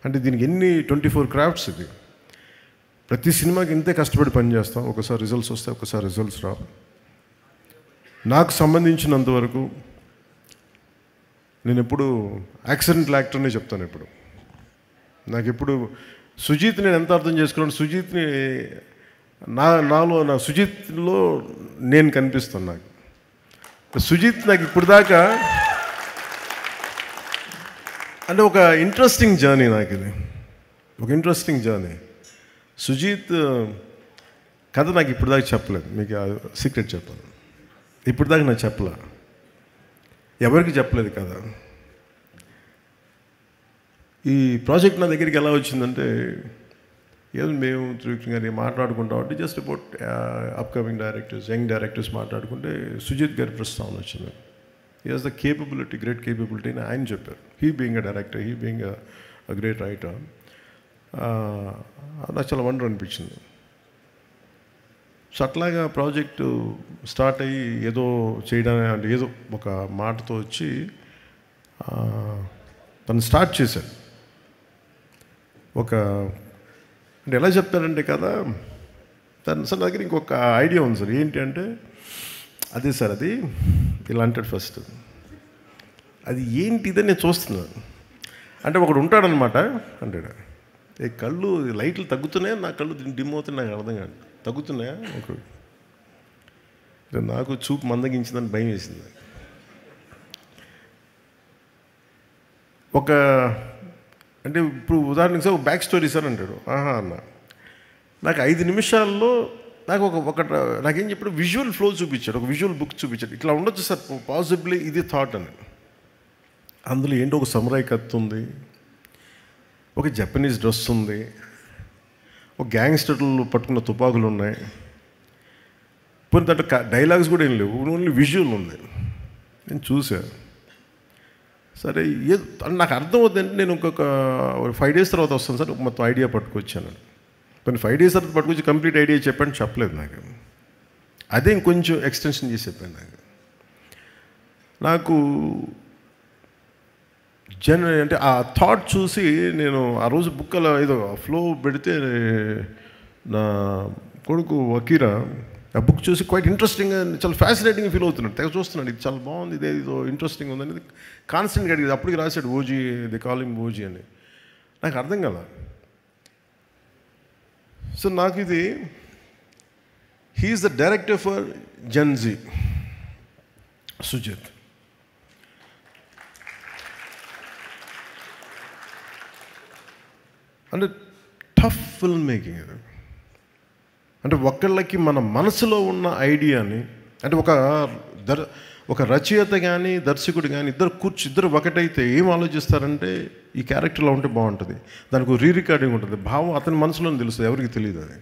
అంటే దీనికి ఎన్ని 24 క్రాఫ్ట్స్ ఇది. ప్రతి సినిమాకి ఇంతే కష్టపడి పనిచేస్తాం. ఒకసారి రిజల్ట్స్ వస్తాయి, ఒకసారి రిజల్ట్స్ రావు. నాకు సంబంధించినంతవరకు నేను ఎప్పుడు యాక్సిడెంటల్ యాక్టర్నే చెప్తాను. ఎప్పుడు నాకు ఎప్పుడు సుజీత్ నేను ఎంత అర్థం చేసుకున్నాను, సుజీత్ని నా సుజీత్లో నేను కనిపిస్తాను. నాకు సుజీత్ నాకు ఇప్పుడు దాకా అంటే ఒక ఇంట్రెస్టింగ్ జర్నీ. నాకు ఇది ఒక ఇంట్రెస్టింగ్ జర్నీ. సుజీత్ కథ నాకు ఇప్పుడు దాకా చెప్పలేదు. మీకు సీక్రెట్ చెప్పాను, ఇప్పుడు దాకా నాకు చెప్పలే, ఎవరికి చెప్పలేదు కదా. ఈ ప్రాజెక్ట్ నా దగ్గరికి ఎలా వచ్చిందంటే, ఏదో మేము త్రివిక్రమ్ గారిని మాట్లాడుకుంటాం అంటే just about upcoming directors, young directors మాట్లాడుకుంటే సుజిత్ గారి ప్రస్తావన వచ్చింది. He has the capability, great capability అని ఆయన చెప్పారు. He being a director, he being a great writer. నాకు చాలా వండర్ అనిపించింది. సో అట్లాగా ప్రాజెక్టు స్టార్ట్ అయ్యి ఏదో చేయడానికి అంటే ఏదో ఒక మాటతో వచ్చి తను స్టార్ట్ చేశాడు. అంటే ఎలా చెప్తారంటే కదా, తను సార్ దగ్గర ఇంకొక ఐడియా ఉంది సార్. ఏంటి అంటే, అదే సార్ అది ఇలా అంటాడు ఫస్ట్. అది ఏంటి ఇదని నేను చూస్తున్నాను అంటే ఒకడు ఉంటాడనమాట అంటాడు, ఏ కళ్ళు లైట్లు తగ్గుతున్నాయా, నా కళ్ళు డిమ్ అవుతున్నాయి, నాకు అర్థం కాదు, తగ్గుతున్నాయా నాకు చూపు మందగించిందని భయం వేసింది. అంటే ఇప్పుడు ఉదాహరణకి సార్ బ్యాక్ స్టోరీ సార్ అంటాడు. అన్న నాకు 5 నిమిషాల్లో నాకు నాకేం చెప్పాడు, విజువల్ ఫ్లో చూపించాడు, ఒక విజువల్ బుక్ చూపించాడు. ఇట్లా ఉండొచ్చు సార్ పాసిబ్లీ, ఇది థాట్ అని. అందులో ఏంటో ఒక సమురాయ్ కత్తి ఉంది, ఒక జపనీస్ డ్రెస్ ఉంది, ఒక గ్యాంగ్స్టర్లు పట్టుకున్న తుపాకులు ఉన్నాయి, పోనీ దాంట్లో డైలాగ్స్ కూడా ఏం లేవు, ఓన్లీ విజువల్ ఉంది. నేను చూశాను. సరే నాకు అర్థమవుతుందంటే నేను ఇంకొక 5 days తర్వాత వస్తాను సార్, మొత్తం ఐడియా పట్టుకొచ్చాను. కొన్ని 5 days తర్వాత పట్టుకొచ్చి కంప్లీట్ ఐడియా చెప్పాను, చెప్పలేదు నాకు. అదే ఇంకొంచెం ఎక్స్టెన్షన్ చేసి చెప్పాను. నాకు అంటే ఆ థాట్ చూసి నేను ఆ రోజు బుక్కలో ఏదో ఫ్లో పెడితే నా కొడుకు వకీరా ఆ బుక్ చూసి క్వైట్ ఇంట్రెస్టింగ్, చాలా ఫ్యాసినేటింగ్ ఫీల్ అవుతున్నాడు. తెగ చూస్తున్నాడు, ఇది చాలా బాగుంది, ఇదే ఇదో ఇంట్రెస్టింగ్ ఉందని కాన్స్టెంట్గా అడిగింది. అప్పటికి రాశాడు ఓజీ, ది కాలింగ్ ఓజీ అని. నాకు అర్థం కదా. సో నాకు ఇది he is the director for Gen Z Sujeeth. అంటే టఫ్ ఫిల్మ్ మేకింగ్ ఇది. అంటే ఒకళ్ళకి మన మనసులో ఉన్న ఐడియాని, అంటే ఒక రచయిత కానీ దర్శకుడు కానీ ఇద్దరు ఒకటైతే ఏం ఆలోచిస్తారంటే, ఈ క్యారెక్టర్లో ఉంటే బాగుంటుంది, దానికి రీ రికార్డింగ్ ఉంటుంది, భావం అతని మనసులోనే తెలుస్తుంది, ఎవరికి తెలియదు అది.